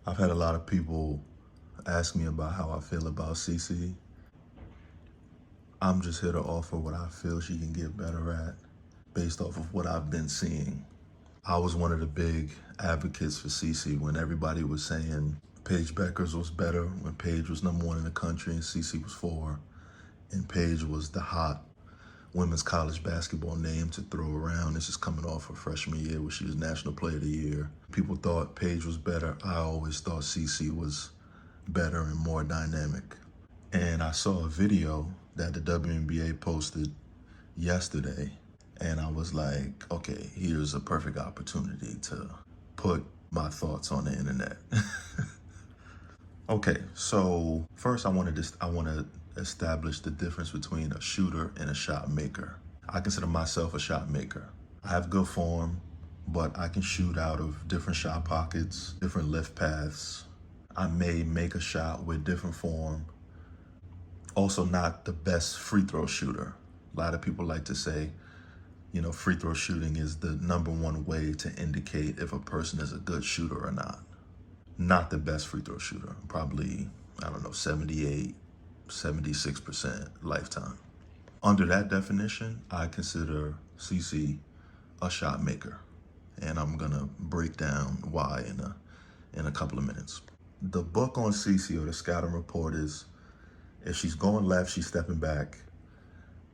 I've had a lot of people ask me about how I feel about Cece. I'm just here to offer what I feel she can get better at based off of what I've been seeing. I was one of the big advocates for Cece when everybody was saying Paige Beckers was better, when Paige was #1 in the country and Cece was 4, and Paige was the hot women's college basketball name to throw around. This is coming off her freshman year where she was National Player of the Year. People thought Paige was better. I always thought Cece was better and more dynamic. And I saw a video that the WNBA posted yesterday, and I was like, okay, here's a perfect opportunity to put my thoughts on the internet. Okay, so first I want to establish the difference between a shooter and a shot maker. I consider myself a shot maker. I have good form, but I can shoot out of different shot pockets, different lift paths. I may make a shot with different form. Also not the best free throw shooter. A lot of people like to say, you know, free throw shooting is the #1 way to indicate if a person is a good shooter or not. Not the best free throw shooter. Probably, I don't know, 78, 76% lifetime. Under that definition, I consider Cece a shot maker. And I'm gonna break down why in a couple of minutes. The book on Cece, or the scouting report, is if she's going left, she's stepping back.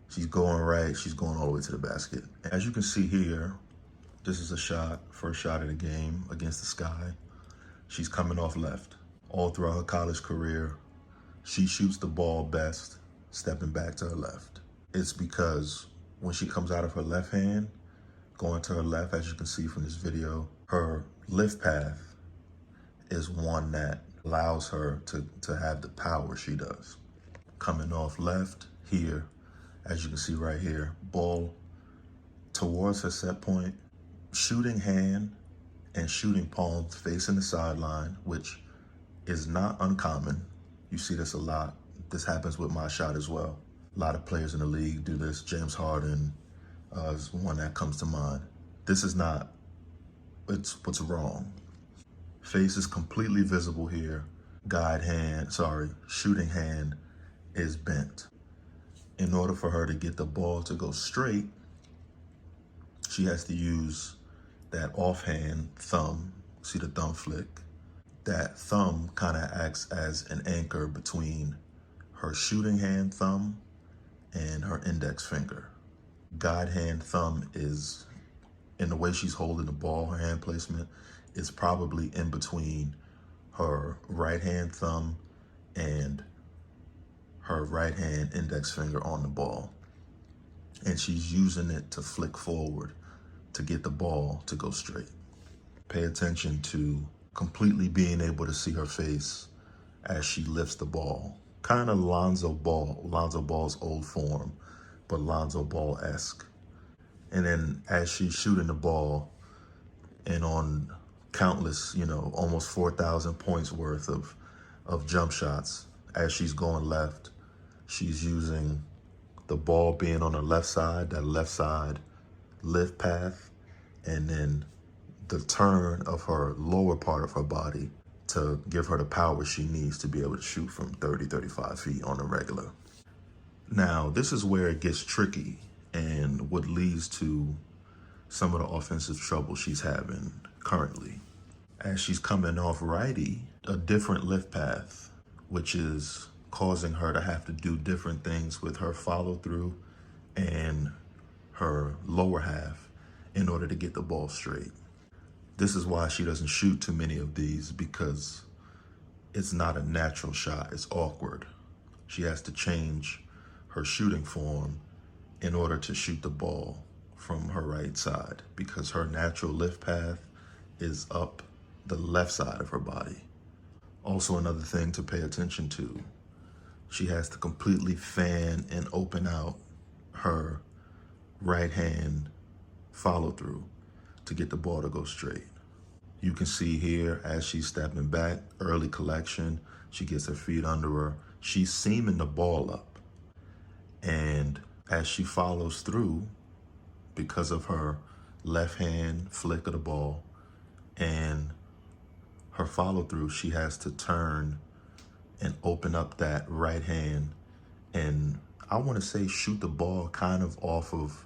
She's going right, she's going all the way to the basket. As you can see here, this is a shot, first shot of the game against the Sky. She's coming off left. All throughout her college career, she shoots the ball best stepping back to her left. It's because when she comes out of her left hand, going to her left, as you can see from this video, her lift path is one that allows her to have the power she does. Coming off left here, as you can see right here, ball towards her set point, shooting hand and shooting palms facing the sideline, which is not uncommon. You see this a lot. This happens with my shot as well. A lot of players in the league do this. James Harden is one that comes to mind. This is not, it's what's wrong. Face is completely visible here. Shooting hand is bent. In order for her to get the ball to go straight, she has to use that offhand thumb. See the thumb flick? That thumb kind of acts as an anchor between her shooting hand thumb and her index finger. Guide hand thumb is, in the way she's holding the ball, her hand placement is probably in between her right hand thumb and her right hand index finger on the ball. And she's using it to flick forward to get the ball to go straight. Pay attention to completely being able to see her face as she lifts the ball. Kind of Lonzo Ball's old form, but Lonzo Ball-esque. And then as she's shooting the ball and on countless, almost 4,000 points worth of jump shots, as she's going left, she's using the ball being on her left side, that left side lift path, and then the turn of her lower part of her body to give her the power she needs to be able to shoot from 30, 35 feet on a regular. Now, this is where it gets tricky and what leads to some of the offensive trouble she's having currently. As she's coming off righty, a different lift path, which is causing her to have to do different things with her follow through and her lower half in order to get the ball straight. This is why she doesn't shoot too many of these, because it's not a natural shot, it's awkward. She has to change her shooting form in order to shoot the ball from her right side, because her natural lift path is up the left side of her body. Also, another thing to pay attention to, she has to completely fan and open out her right hand follow through to get the ball to go straight. You can see here as she's stepping back, early collection, she gets her feet under her. She's seaming the ball up. And as she follows through, because of her left hand flick of the ball and her follow through, she has to turn and open up that right hand, and I want to say shoot the ball kind of off of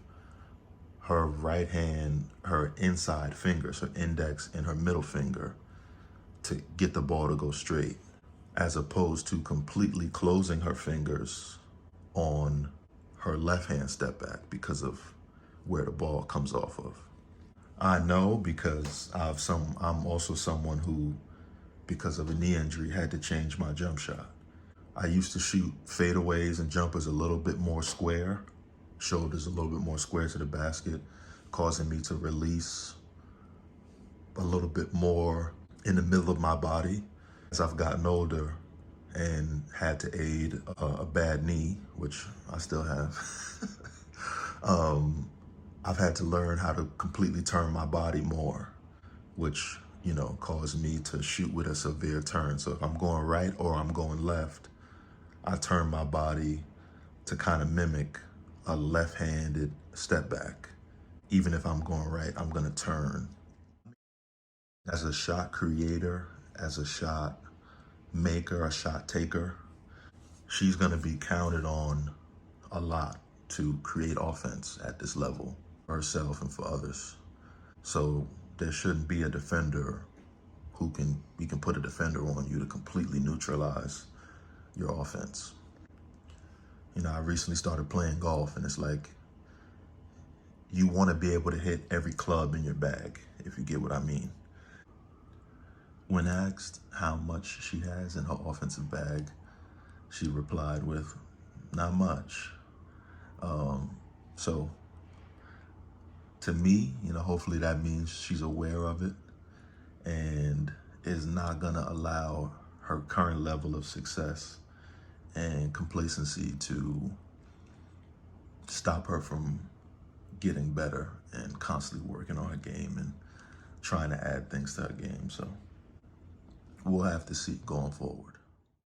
her right hand, her inside fingers, her index and her middle finger, to get the ball to go straight, as opposed to completely closing her fingers on her left hand step back because of where the ball comes off of. I know because I'm also someone who, because of a knee injury, had to change my jump shot. I used to shoot fadeaways and jumpers a little bit more square, shoulders a little bit more square to the basket, causing me to release a little bit more in the middle of my body. As I've gotten older and had to aid a bad knee, which I still have, I've had to learn how to completely turn my body more, which, caused me to shoot with a severe turn. So if I'm going right or I'm going left, I turn my body to kind of mimic a left-handed step back. Even if I'm going right, I'm gonna turn. As a shot creator, as a shot maker, a shot taker, she's gonna be counted on a lot to create offense at this level for herself and for others. So there shouldn't be a defender we can put a defender on you to completely neutralize your offense. I recently started playing golf, and it's like, you want to be able to hit every club in your bag, if you get what I mean. When asked how much she has in her offensive bag, she replied with, not much. So to me, hopefully that means she's aware of it and is not gonna allow her current level of success and complacency to stop her from getting better and constantly working on her game and trying to add things to her game. So we'll have to see going forward.